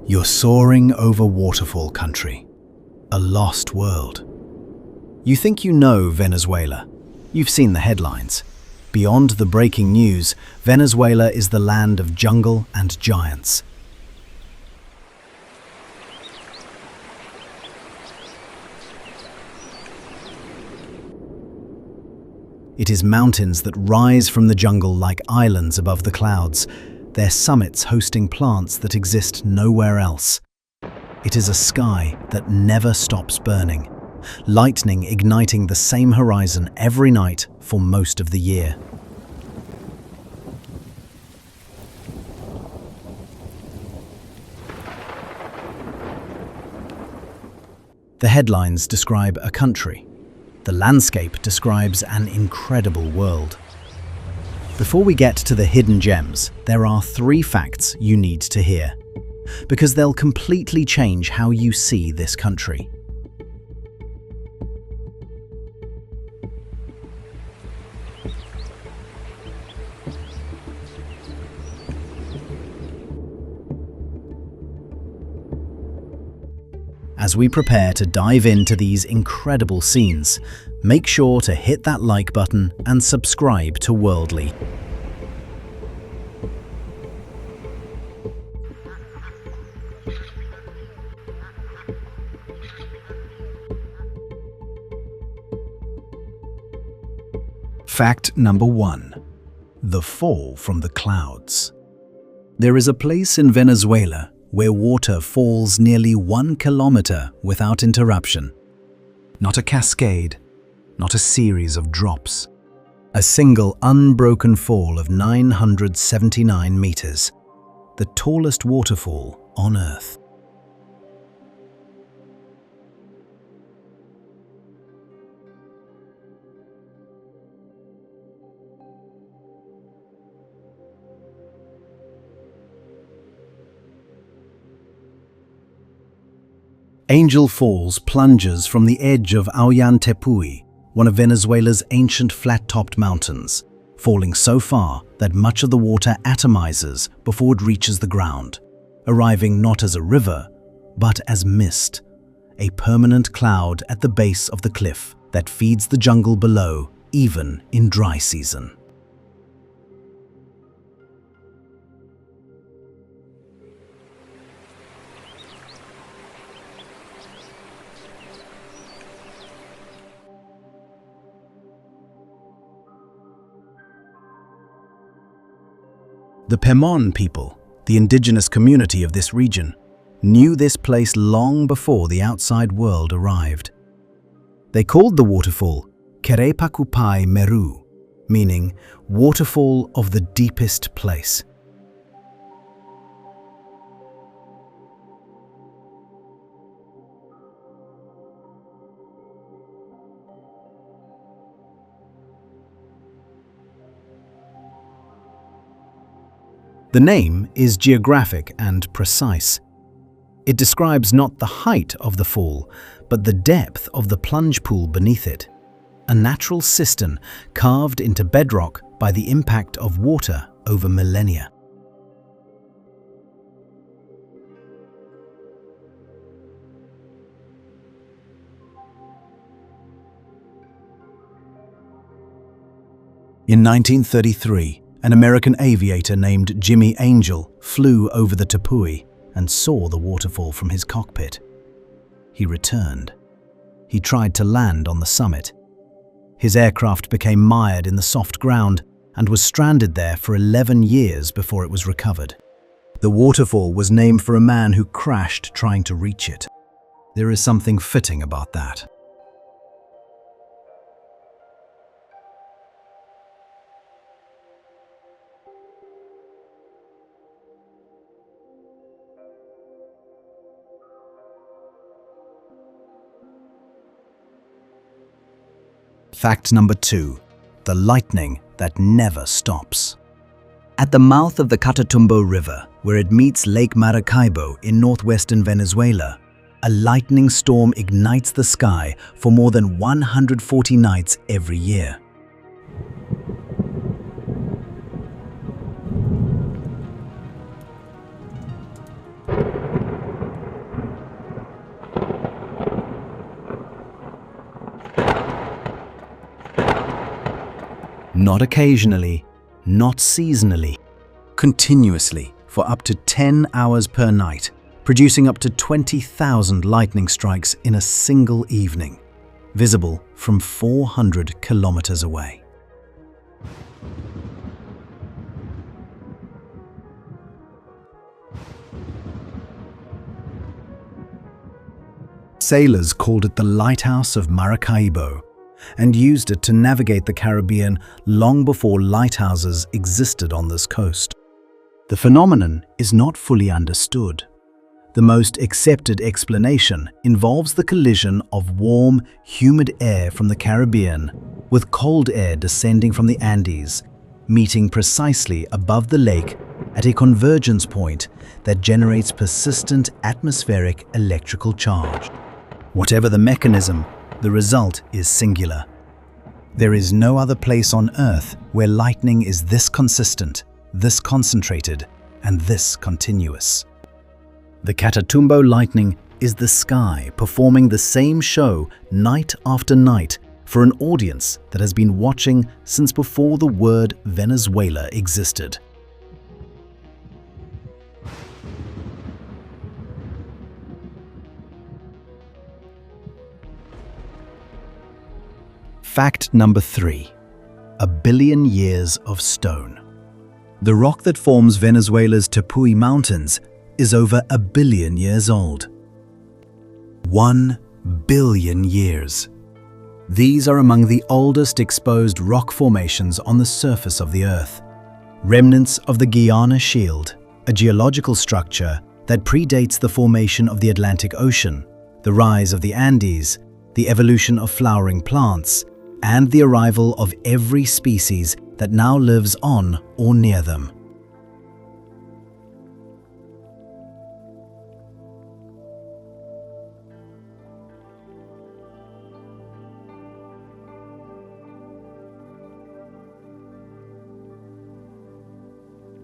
You're soaring over waterfall country, a lost world. You think you know Venezuela. You've seen the headlines. Beyond the breaking news, Venezuela is the land of jungle and giants. It is mountains that rise from the jungle like islands above the clouds, their summits hosting plants that exist nowhere else. It is a sky that never stops burning, lightning igniting the same horizon every night for most of the year. The headlines describe a country. The landscape describes an incredible world. Before we get to the hidden gems, there are 3 facts you need to hear, because they'll completely change how you see this country. As we prepare to dive into these incredible scenes, make sure to hit that like button and subscribe to Worldly. Fact number 1. The fall from the clouds. There is a place in Venezuela where water falls nearly 1 kilometer without interruption. Not a cascade, not a series of drops. A single unbroken fall of 979 meters, the tallest waterfall on Earth. Angel Falls plunges from the edge of Tepuis, one of Venezuela's ancient flat-topped mountains, falling so far that much of the water atomizes before it reaches the ground, arriving not as a river, but as mist, a permanent cloud at the base of the cliff that feeds the jungle below, even in dry season. The Pemon people, the indigenous community of this region, knew this place long before the outside world arrived. They called the waterfall Kerepakupai Meru, meaning waterfall of the deepest place. The name is geographic and precise. It describes not the height of the fall, but the depth of the plunge pool beneath it, a natural cistern carved into bedrock by the impact of water over millennia. In 1933, an American aviator named Jimmy Angel flew over the Tepuis and saw the waterfall from his cockpit. He returned. He tried to land on the summit. His aircraft became mired in the soft ground and was stranded there for 11 years before it was recovered. The waterfall was named for a man who crashed trying to reach it. There is something fitting about that. Fact number 2. The lightning that never stops. At the mouth of the Catatumbo River, where it meets Lake Maracaibo in northwestern Venezuela, a lightning storm ignites the sky for more than 140 nights every year. Not occasionally, not seasonally, continuously for up to 10 hours per night, producing up to 20,000 lightning strikes in a single evening, visible from 400 kilometers away. Sailors called it the Lighthouse of Maracaibo and used it to navigate the Caribbean long before lighthouses existed on this coast. The phenomenon is not fully understood. The most accepted explanation involves the collision of warm, humid air from the Caribbean with cold air descending from the Andes, meeting precisely above the lake at a convergence point that generates persistent atmospheric electrical charge. Whatever the mechanism, the result is singular. There is no other place on Earth where lightning is this consistent, this concentrated, and this continuous. The Catatumbo Lightning is the sky performing the same show night after night for an audience that has been watching since before the word Venezuela existed. Fact number 3. 1 billion years of stone. The rock that forms Venezuela's Tepuis Mountains is over 1 billion years old. 1 billion years. These are among the oldest exposed rock formations on the surface of the Earth. Remnants of the Guiana Shield, a geological structure that predates the formation of the Atlantic Ocean, the rise of the Andes, the evolution of flowering plants, and the arrival of every species that now lives on or near them.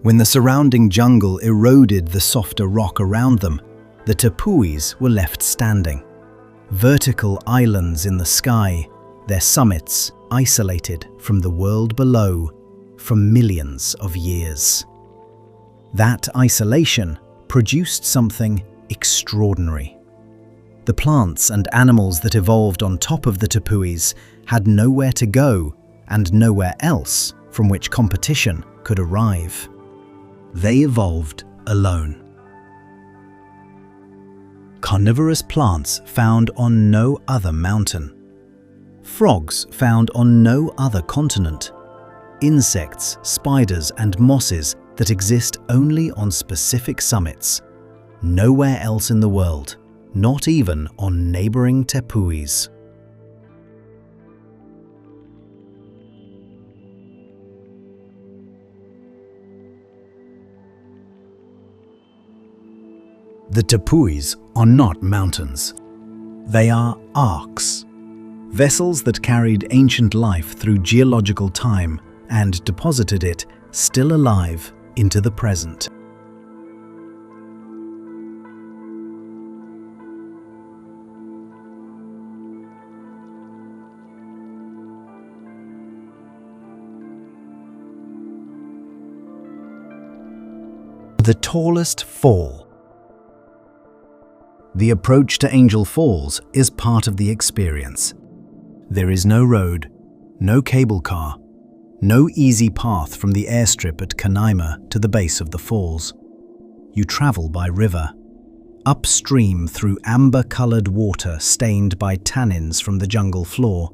When the surrounding jungle eroded the softer rock around them, the Tepuis were left standing. Vertical islands in the sky, their summits isolated from the world below for millions of years. That isolation produced something extraordinary. The plants and animals that evolved on top of the Tepuis had nowhere to go and nowhere else from which competition could arrive. They evolved alone. Carnivorous plants found on no other mountain. Frogs found on no other continent. Insects, spiders, and mosses that exist only on specific summits. Nowhere else in the world, not even on neighboring Tepuis. The Tepuis are not mountains. They are arks. Vessels that carried ancient life through geological time and deposited it, still alive, into the present. The tallest fall. The approach to Angel Falls is part of the experience. There is no road, no cable car, no easy path from the airstrip at Canaima to the base of the falls. You travel by river, upstream through amber-colored water stained by tannins from the jungle floor,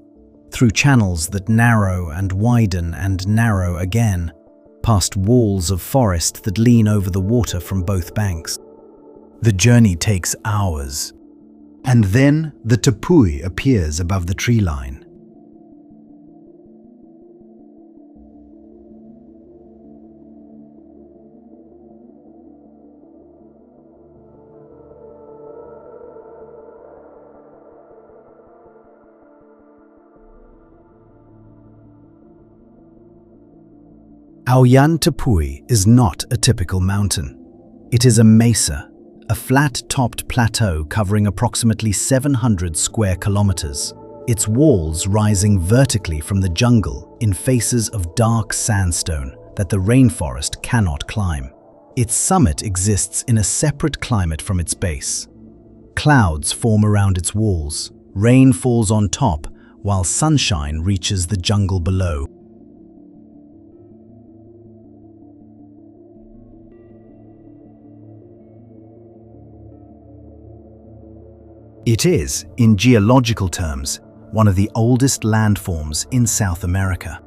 through channels that narrow and widen and narrow again, past walls of forest that lean over the water from both banks. The journey takes hours. And then the Tepui appears above the tree line. Auyan Tepui is not a typical mountain. It is a mesa, a flat-topped plateau covering approximately 700 square kilometers, its walls rising vertically from the jungle in faces of dark sandstone that the rainforest cannot climb. Its summit exists in a separate climate from its base. Clouds form around its walls, rain falls on top, while sunshine reaches the jungle below. It is, in geological terms, one of the oldest landforms in South America.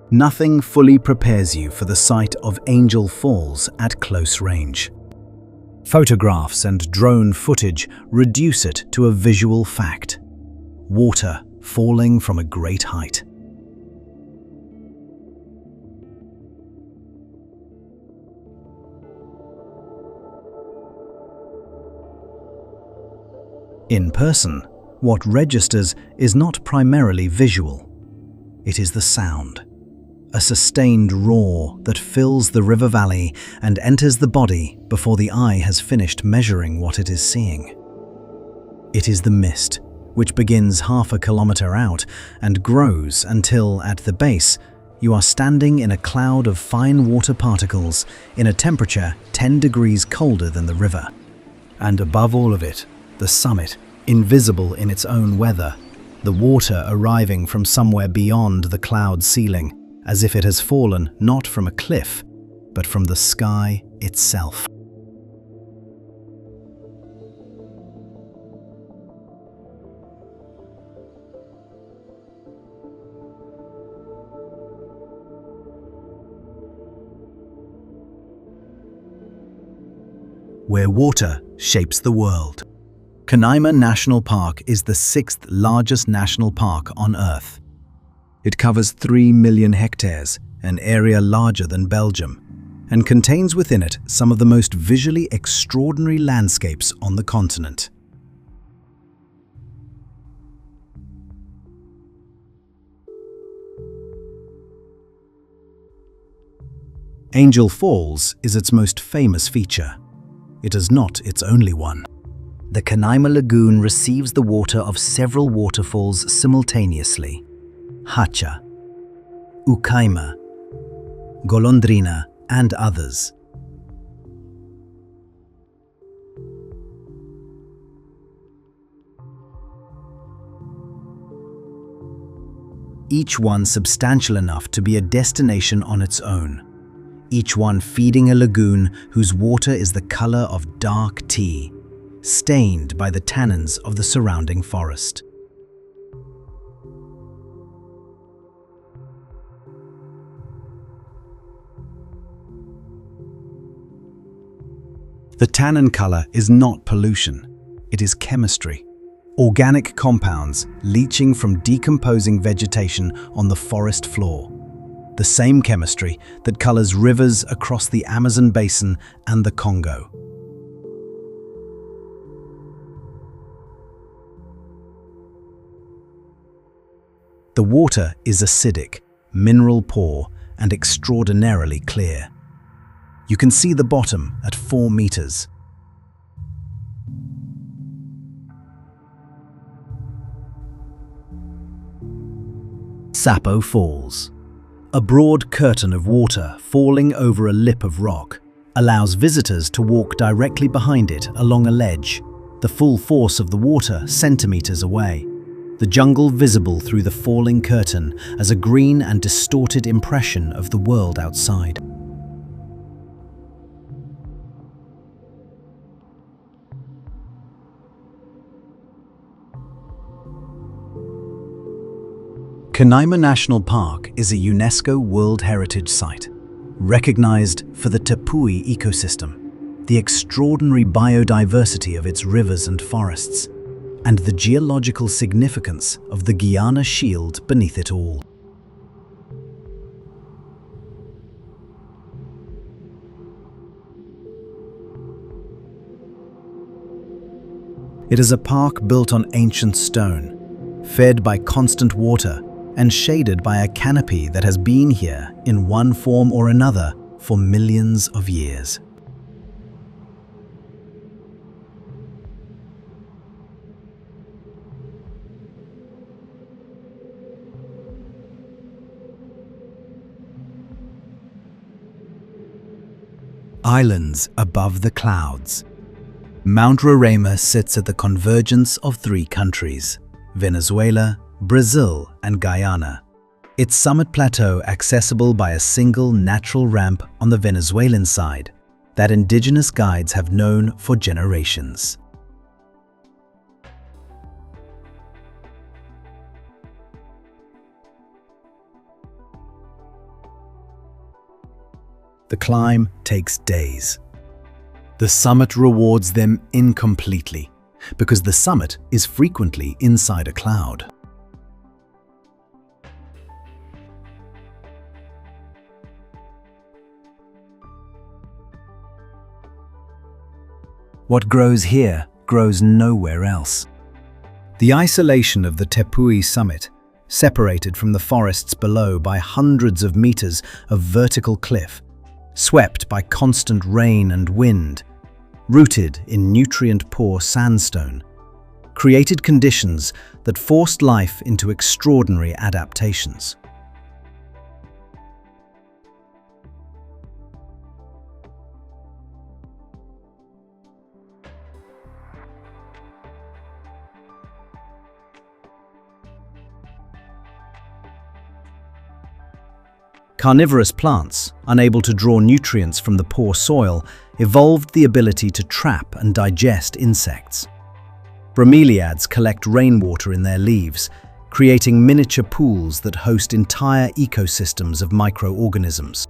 Nothing fully prepares you for the sight of Angel Falls at close range. Photographs and drone footage reduce it to a visual fact: water falling from a great height. In person, what registers is not primarily visual. It is the sound. A sustained roar that fills the river valley and enters the body before the eye has finished measuring what it is seeing. It is the mist, which begins half a kilometer out and grows until, at the base, you are standing in a cloud of fine water particles in a temperature 10 degrees colder than the river. And above all of it, the summit, invisible in its own weather, the water arriving from somewhere beyond the cloud ceiling, as if it has fallen not from a cliff, but from the sky itself. Where water shapes the world. Canaima National Park is the 6th largest national park on Earth. It covers 3 million hectares, an area larger than Belgium, and contains within it some of the most visually extraordinary landscapes on the continent. Angel Falls is its most famous feature. It is not its only one. The Canaima Lagoon receives the water of several waterfalls simultaneously: Hacha, Ukaima, Golondrina, and others. Each one substantial enough to be a destination on its own. Each one feeding a lagoon whose water is the color of dark tea, stained by the tannins of the surrounding forest. The tannin color is not pollution, it is chemistry. Organic compounds leaching from decomposing vegetation on the forest floor. The same chemistry that colors rivers across the Amazon basin and the Congo. The water is acidic, mineral poor, and extraordinarily clear. You can see the bottom at 4 meters. Sapo Falls. A broad curtain of water falling over a lip of rock allows visitors to walk directly behind it along a ledge, the full force of the water centimeters away. The jungle visible through the falling curtain as a green and distorted impression of the world outside. Canaima National Park is a UNESCO World Heritage Site, recognized for the Tepui ecosystem, the extraordinary biodiversity of its rivers and forests, and the geological significance of the Guiana Shield beneath it all. It is a park built on ancient stone, fed by constant water, and shaded by a canopy that has been here in one form or another for millions of years. Islands above the clouds. Mount Roraima sits at the convergence of three countries: Venezuela, Brazil, and Guyana. Its summit plateau accessible by a single natural ramp on the Venezuelan side that indigenous guides have known for generations. The climb takes days. The summit rewards them incompletely, because the summit is frequently inside a cloud. What grows here grows nowhere else. The isolation of the Tepui summit, separated from the forests below by hundreds of meters of vertical cliff, swept by constant rain and wind, rooted in nutrient-poor sandstone, created conditions that forced life into extraordinary adaptations. Carnivorous plants, unable to draw nutrients from the poor soil, evolved the ability to trap and digest insects. Bromeliads collect rainwater in their leaves, creating miniature pools that host entire ecosystems of microorganisms.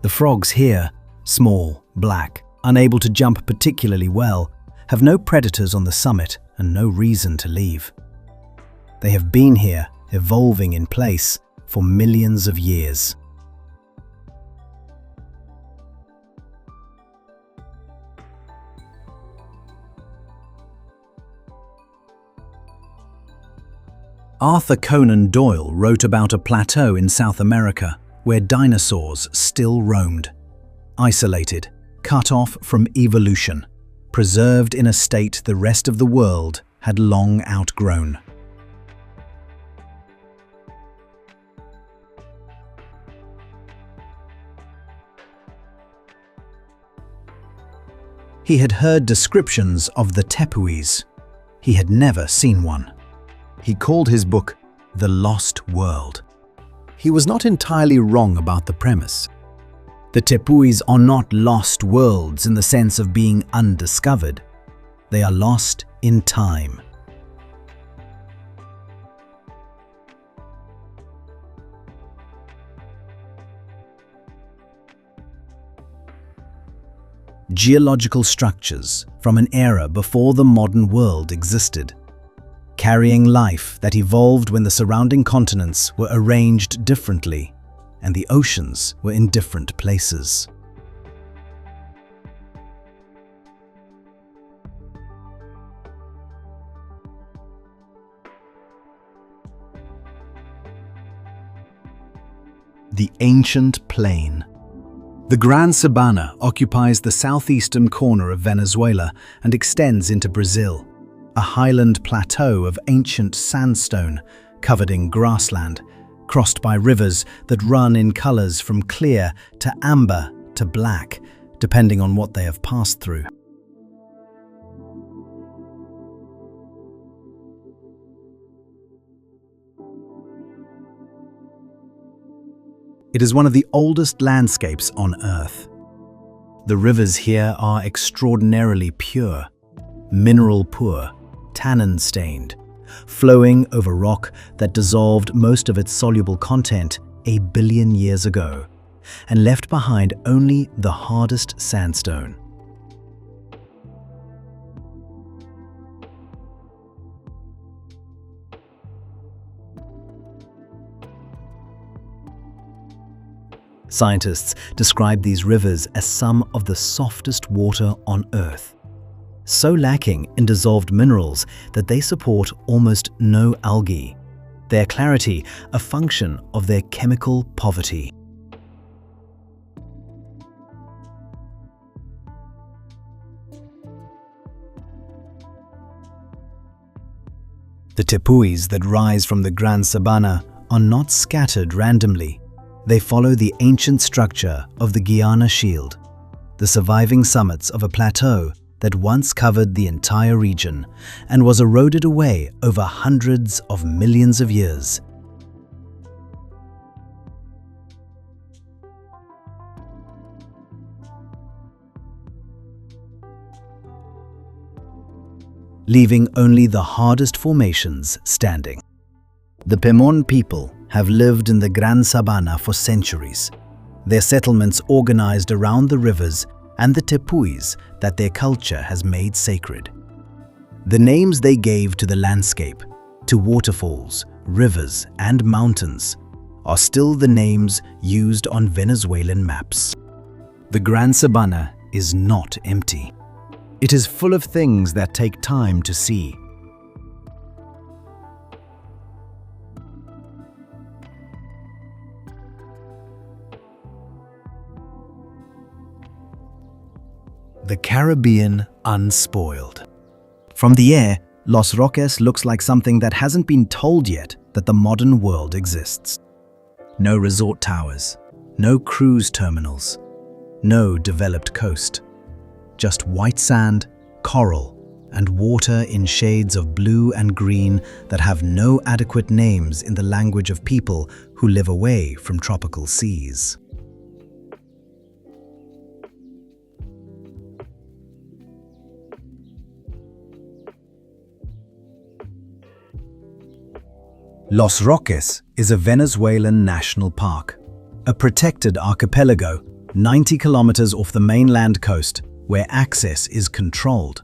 The frogs here, small, black, unable to jump particularly well, have no predators on the summit and no reason to leave. They have been here, evolving in place, for millions of years. Arthur Conan Doyle wrote about a plateau in South America where dinosaurs still roamed, isolated, cut off from evolution, preserved in a state the rest of the world had long outgrown. He had heard descriptions of the Tepuis. He had never seen one. He called his book The Lost World. He was not entirely wrong about the premise. The Tepuis are not lost worlds in the sense of being undiscovered. They are lost in time. Geological structures from an era before the modern world existed, carrying life that evolved when the surrounding continents were arranged differently and the oceans were in different places. The ancient plain. The Gran Sabana occupies the southeastern corner of Venezuela and extends into Brazil, a highland plateau of ancient sandstone covered in grassland, crossed by rivers that run in colors from clear to amber to black, depending on what they have passed through. It is one of the oldest landscapes on Earth. The rivers here are extraordinarily pure, mineral poor, tannin-stained, flowing over rock that dissolved most of its soluble content 1 billion years ago and left behind only the hardest sandstone. Scientists describe these rivers as some of the softest water on Earth, so lacking in dissolved minerals that they support almost no algae, their clarity a function of their chemical poverty. The tepuis that rise from the Gran Sabana are not scattered randomly. They follow the ancient structure of the Guiana Shield, the surviving summits of a plateau that once covered the entire region and was eroded away over hundreds of millions of years. Leaving only the hardest formations standing. The Pemon people have lived in the Gran Sabana for centuries, their settlements organized around the rivers and the tepuis that their culture has made sacred. The names they gave to the landscape, to waterfalls, rivers, and mountains, are still the names used on Venezuelan maps. The Gran Sabana is not empty. It is full of things that take time to see. The Caribbean unspoiled. From the air, Los Roques looks like something that hasn't been told yet that the modern world exists. No resort towers, no cruise terminals, no developed coast. Just white sand, coral, and water in shades of blue and green that have no adequate names in the language of people who live away from tropical seas. Los Roques is a Venezuelan national park, a protected archipelago 90 kilometers off the mainland coast where access is controlled.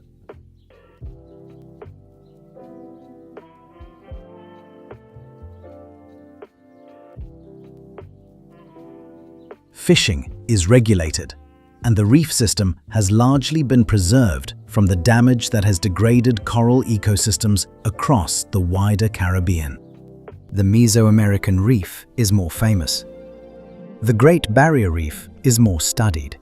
Fishing is regulated, and the reef system has largely been preserved from the damage that has degraded coral ecosystems across the wider Caribbean. The Mesoamerican Reef is more famous. The Great Barrier Reef is more studied.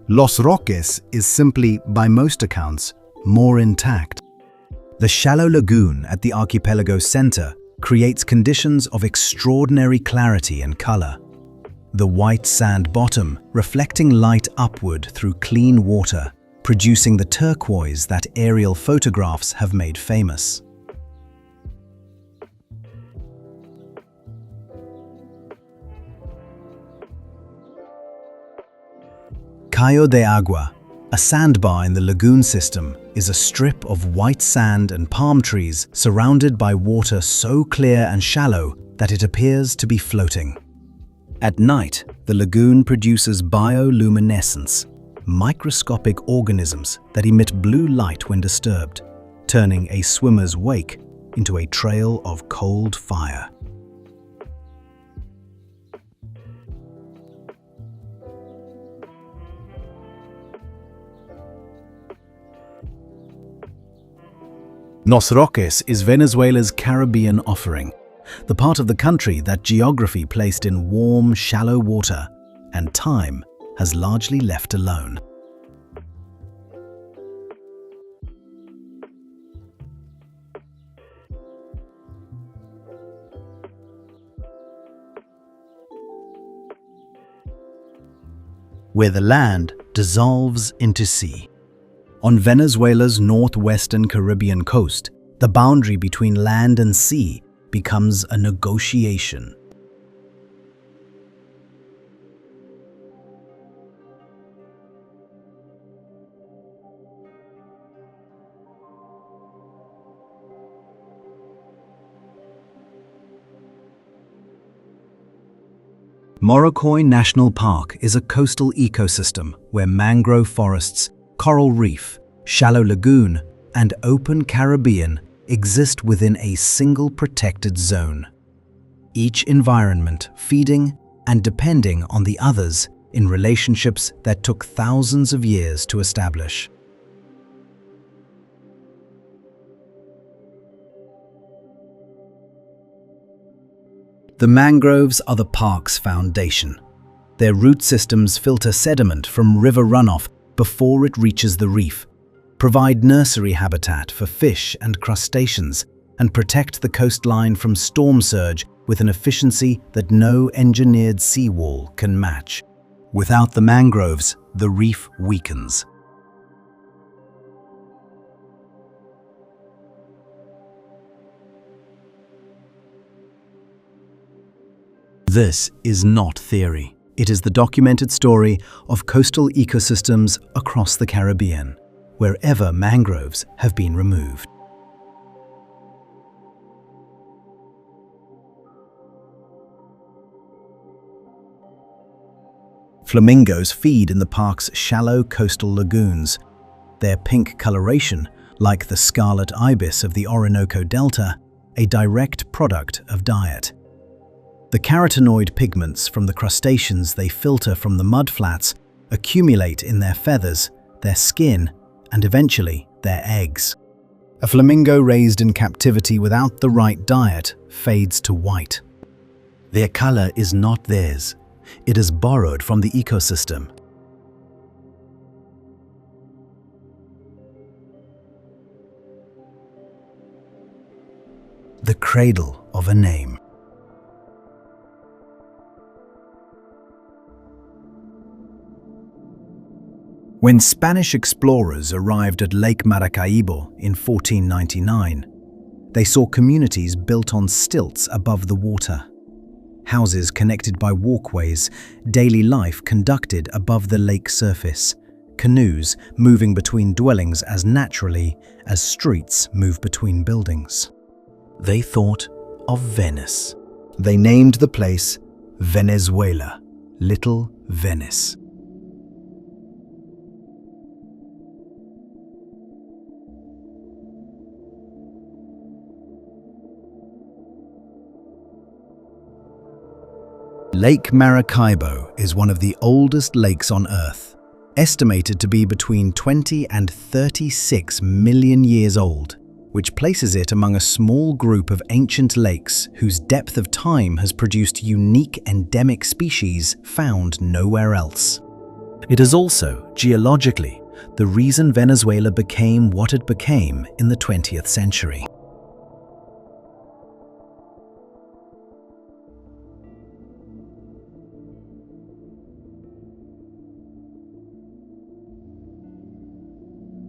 Los Roques is simply, by most accounts, more intact. The shallow lagoon at the archipelago's center creates conditions of extraordinary clarity and color. The white sand bottom reflecting light upward through clean water, producing the turquoise that aerial photographs have made famous. Cayo de Agua, a sandbar in the lagoon system, is a strip of white sand and palm trees surrounded by water so clear and shallow that it appears to be floating. At night, the lagoon produces bioluminescence, microscopic organisms that emit blue light when disturbed, turning a swimmer's wake into a trail of cold fire. Los Roques is Venezuela's Caribbean offering, the part of the country that geography placed in warm, shallow water and time has largely left alone. Where the land dissolves into sea. On Venezuela's northwestern Caribbean coast, the boundary between land and sea becomes a negotiation. Morrocoy National Park is a coastal ecosystem where mangrove forests, coral reef, shallow lagoon, and open Caribbean exist within a single protected zone. Each environment feeding and depending on the others in relationships that took thousands of years to establish. The mangroves are the park's foundation. Their root systems filter sediment from river runoff before it reaches the reef, provide nursery habitat for fish and crustaceans, and protect the coastline from storm surge with an efficiency that no engineered seawall can match. Without the mangroves, the reef weakens. This is not theory. It is the documented story of coastal ecosystems across the Caribbean, wherever mangroves have been removed. Flamingos feed in the park's shallow coastal lagoons. Their pink coloration, like the scarlet ibis of the Orinoco Delta, a direct product of diet. The carotenoid pigments from the crustaceans they filter from the mudflats accumulate in their feathers, their skin, and eventually their eggs. A flamingo raised in captivity without the right diet fades to white. Their color is not theirs. It is borrowed from the ecosystem. The cradle of a name. When Spanish explorers arrived at Lake Maracaibo in 1499, they saw communities built on stilts above the water. Houses connected by walkways, daily life conducted above the lake surface, canoes moving between dwellings as naturally as streets move between buildings. They thought of Venice. They named the place Venezuela, Little Venice. Lake Maracaibo is one of the oldest lakes on Earth, estimated to be between 20 and 36 million years old, which places it among a small group of ancient lakes whose depth of time has produced unique endemic species found nowhere else. It is also, geologically, the reason Venezuela became what it became in the 20th century.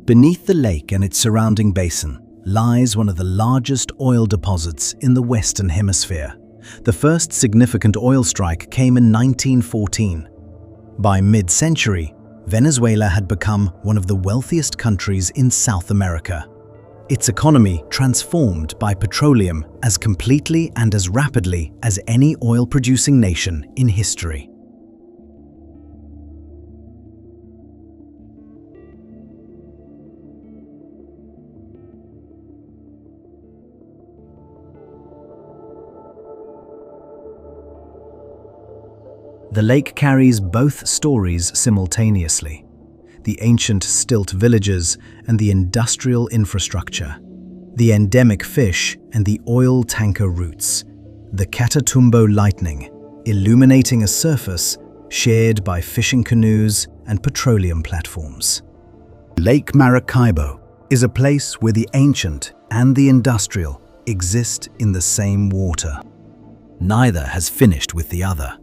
Beneath the lake and its surrounding basin lies one of the largest oil deposits in the Western Hemisphere. The first significant oil strike came in 1914. By mid-century, Venezuela had become one of the wealthiest countries in South America. Its economy transformed by petroleum as completely and as rapidly as any oil-producing nation in history. The lake carries both stories simultaneously: the ancient stilt villages and the industrial infrastructure, the endemic fish and the oil tanker routes, the Catatumbo Lightning, illuminating a surface shared by fishing canoes and petroleum platforms. Lake Maracaibo is a place where the ancient and the industrial exist in the same water. Neither has finished with the other.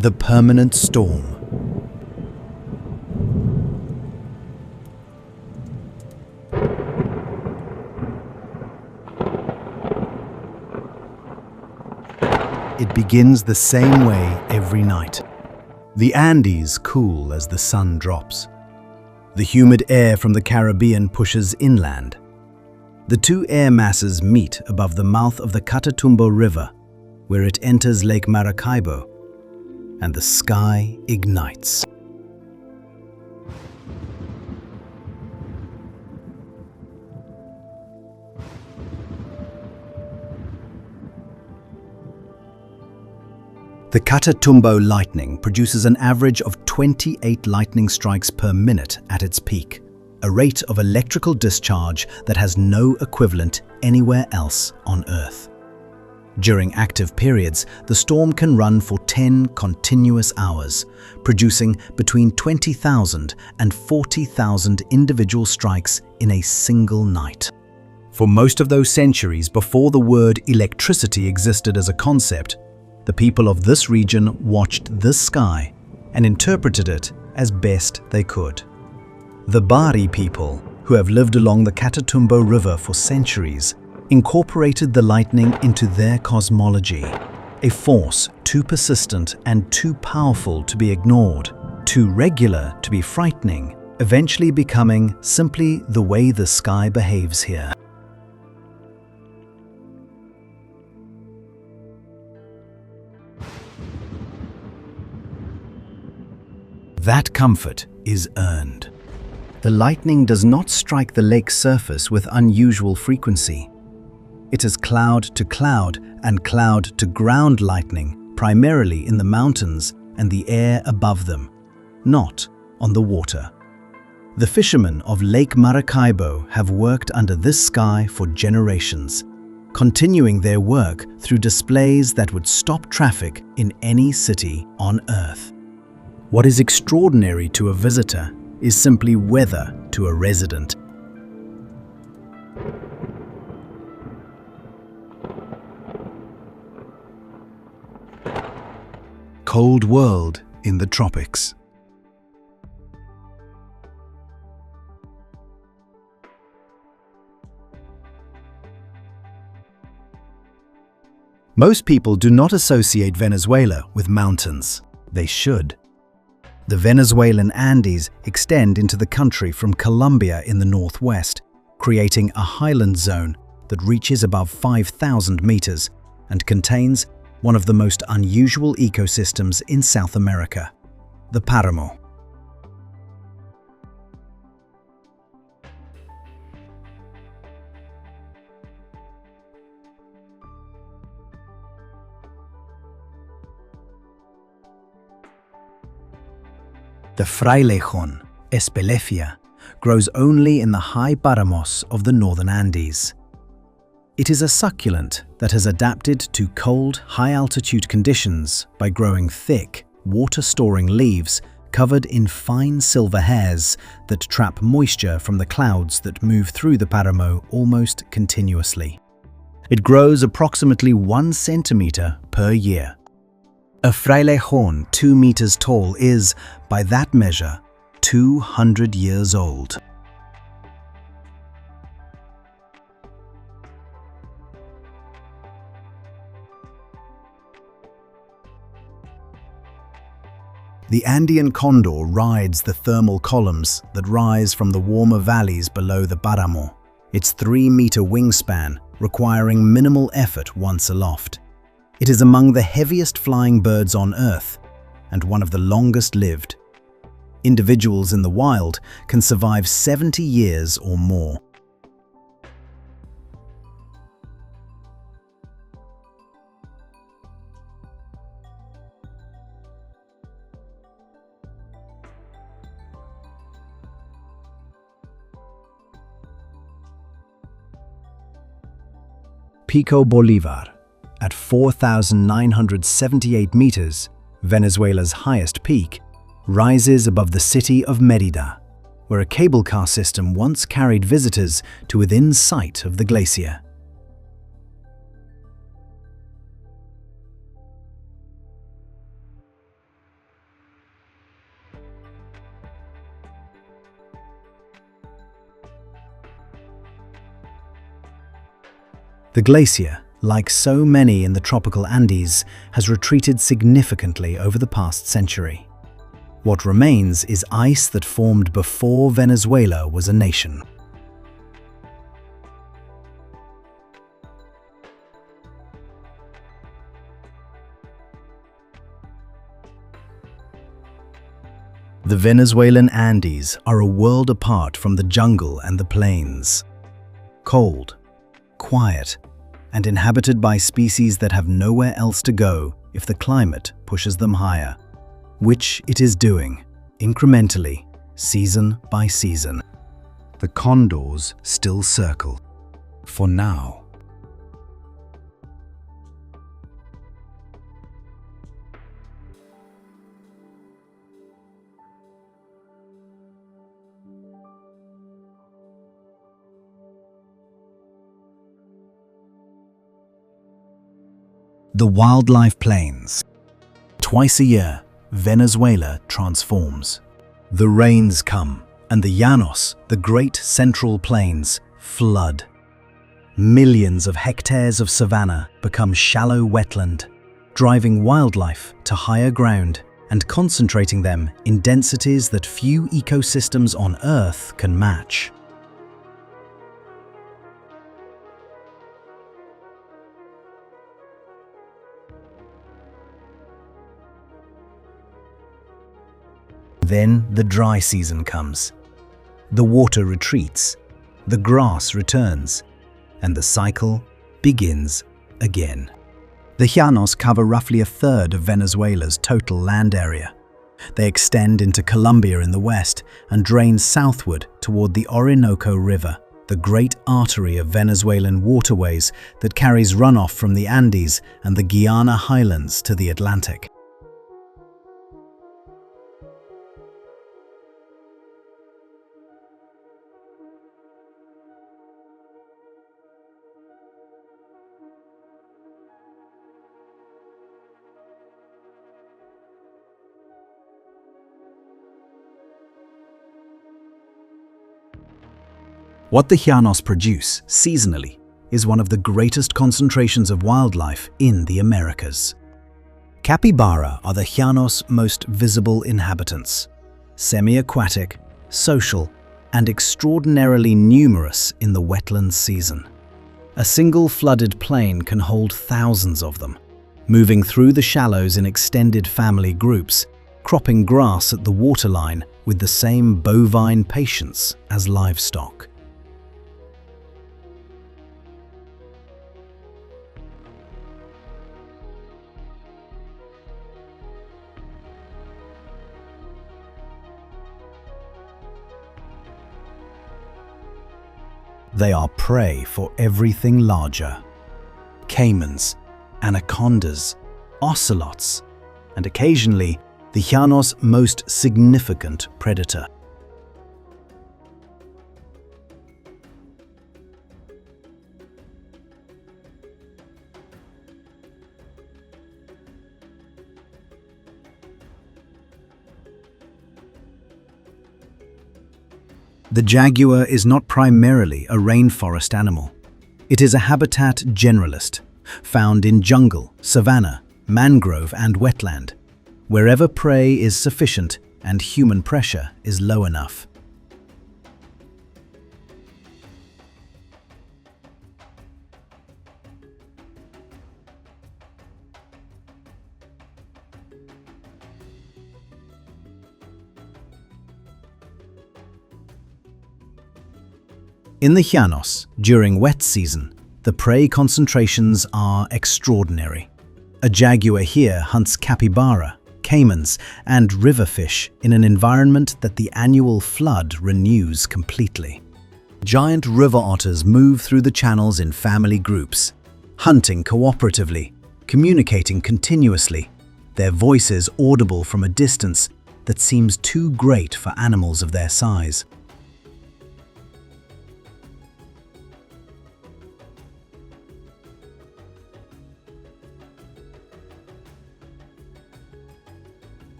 The permanent storm. It begins the same way every night. The Andes cool as the sun drops. The humid air from the Caribbean pushes inland. The two air masses meet above the mouth of the Catatumbo River, where it enters Lake Maracaibo, and the sky ignites. The Catatumbo Lightning produces an average of 28 lightning strikes per minute at its peak, a rate of electrical discharge that has no equivalent anywhere else on Earth. During active periods, the storm can run for 10 continuous hours, producing between 20,000 and 40,000 individual strikes in a single night. For most of those centuries before the word electricity existed as a concept, the people of this region watched this sky and interpreted it as best they could. The Bari people, who have lived along the Catatumbo River for centuries, incorporated the lightning into their cosmology, a force too persistent and too powerful to be ignored, too regular to be frightening, eventually becoming simply the way the sky behaves here. That comfort is earned. The lightning does not strike the lake's surface with unusual frequency. It is cloud to cloud and cloud to ground lightning, primarily in the mountains and the air above them, not on the water. The fishermen of Lake Maracaibo have worked under this sky for generations, continuing their work through displays that would stop traffic in any city on Earth. What is extraordinary to a visitor is simply weather to a resident. Cold world in the tropics. Most people do not associate Venezuela with mountains. They should. The Venezuelan Andes extend into the country from Colombia in the northwest, creating a highland zone that reaches above 5,000 meters and contains one of the most unusual ecosystems in South America, the Paramo. The frailejón, espelecia, grows only in the high paramos of the northern Andes. It is a succulent that has adapted to cold, high-altitude conditions by growing thick, water-storing leaves covered in fine silver hairs that trap moisture from the clouds that move through the paramo almost continuously. It grows approximately 1 centimeter per year. A frailejón 2 meters tall is, by that measure, 200 years old. The Andean condor rides the thermal columns that rise from the warmer valleys below the Paramo, its 3-meter wingspan requiring minimal effort once aloft. It is among the heaviest flying birds on Earth and one of the longest lived. Individuals in the wild can survive 70 years or more. Pico Bolivar, at 4,978 meters, Venezuela's highest peak, rises above the city of Mérida, where a cable car system once carried visitors to within sight of the glacier. The glacier, like so many in the tropical Andes, has retreated significantly over the past century. What remains is ice that formed before Venezuela was a nation. The Venezuelan Andes are a world apart from the jungle and the plains. Cold, quiet, and inhabited by species that have nowhere else to go if the climate pushes them higher, which it is doing, incrementally, season by season. The condors still circle, for now. The wildlife plains. Twice a year, Venezuela transforms. The rains come, and the Llanos, the great central plains, flood. Millions of hectares of savanna become shallow wetland, driving wildlife to higher ground and concentrating them in densities that few ecosystems on Earth can match. Then the dry season comes. The water retreats, the grass returns, and the cycle begins again. The Llanos cover roughly a third of Venezuela's total land area. They extend into Colombia in the west and drain southward toward the Orinoco River, the great artery of Venezuelan waterways that carries runoff from the Andes and the Guiana highlands to the Atlantic. What the Llanos produce seasonally is one of the greatest concentrations of wildlife in the Americas. Capybara are the Llanos' most visible inhabitants, semi-aquatic, social, and extraordinarily numerous in the wetland season. A single flooded plain can hold thousands of them, moving through the shallows in extended family groups, cropping grass at the waterline with the same bovine patience as livestock. They are prey for everything larger. Caimans, anacondas, ocelots, and occasionally the Llanos' most significant predator. The jaguar is not primarily a rainforest animal. It is a habitat generalist, found in jungle, savanna, mangrove and wetland, wherever prey is sufficient and human pressure is low enough. In the Llanos, during wet season, the prey concentrations are extraordinary. A jaguar here hunts capybara, caimans, and river fish in an environment that the annual flood renews completely. Giant river otters move through the channels in family groups, hunting cooperatively, communicating continuously, their voices audible from a distance that seems too great for animals of their size.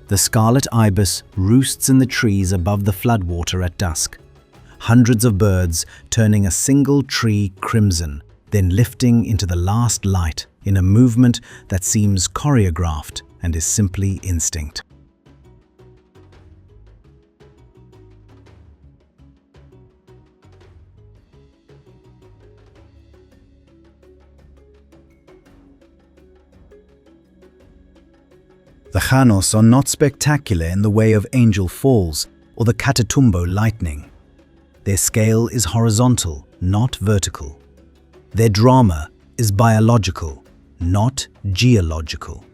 The scarlet ibis roosts in the trees above the floodwater at dusk. Hundreds of birds turning a single tree crimson, then lifting into the last light in a movement that seems choreographed and is simply instinct. The Llanos are not spectacular in the way of Angel Falls or the Catatumbo Lightning. Their scale is horizontal, not vertical. Their drama is biological, not geological.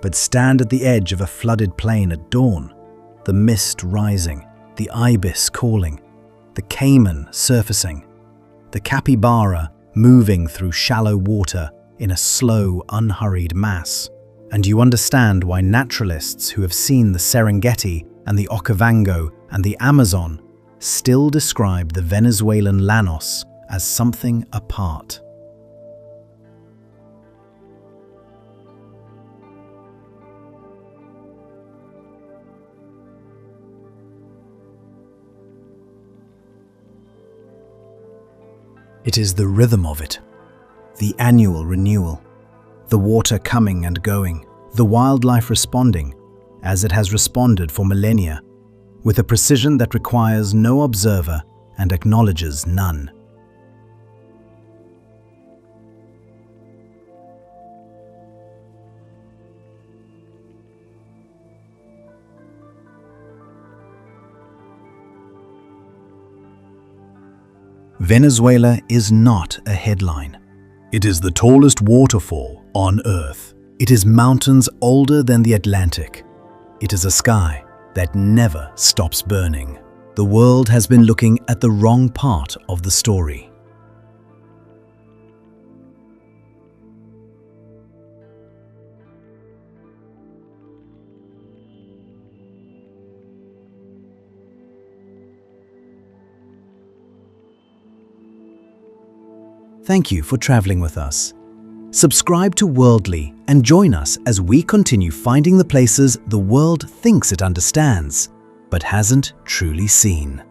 But stand at the edge of a flooded plain at dawn, the mist rising, the ibis calling, the caiman surfacing, the capybara moving through shallow water in a slow, unhurried mass, and you understand why naturalists who have seen the Serengeti and the Okavango and the Amazon still describe the Venezuelan Llanos as something apart. It is the rhythm of it, the annual renewal, the water coming and going, the wildlife responding, as it has responded for millennia, with a precision that requires no observer and acknowledges none. Venezuela is not a headline. It is the tallest waterfall on Earth. It is mountains older than the Atlantic. It is a sky that never stops burning. The world has been looking at the wrong part of the story. Thank you for traveling with us. Subscribe to Worldly and join us as we continue finding the places the world thinks it understands, but hasn't truly seen.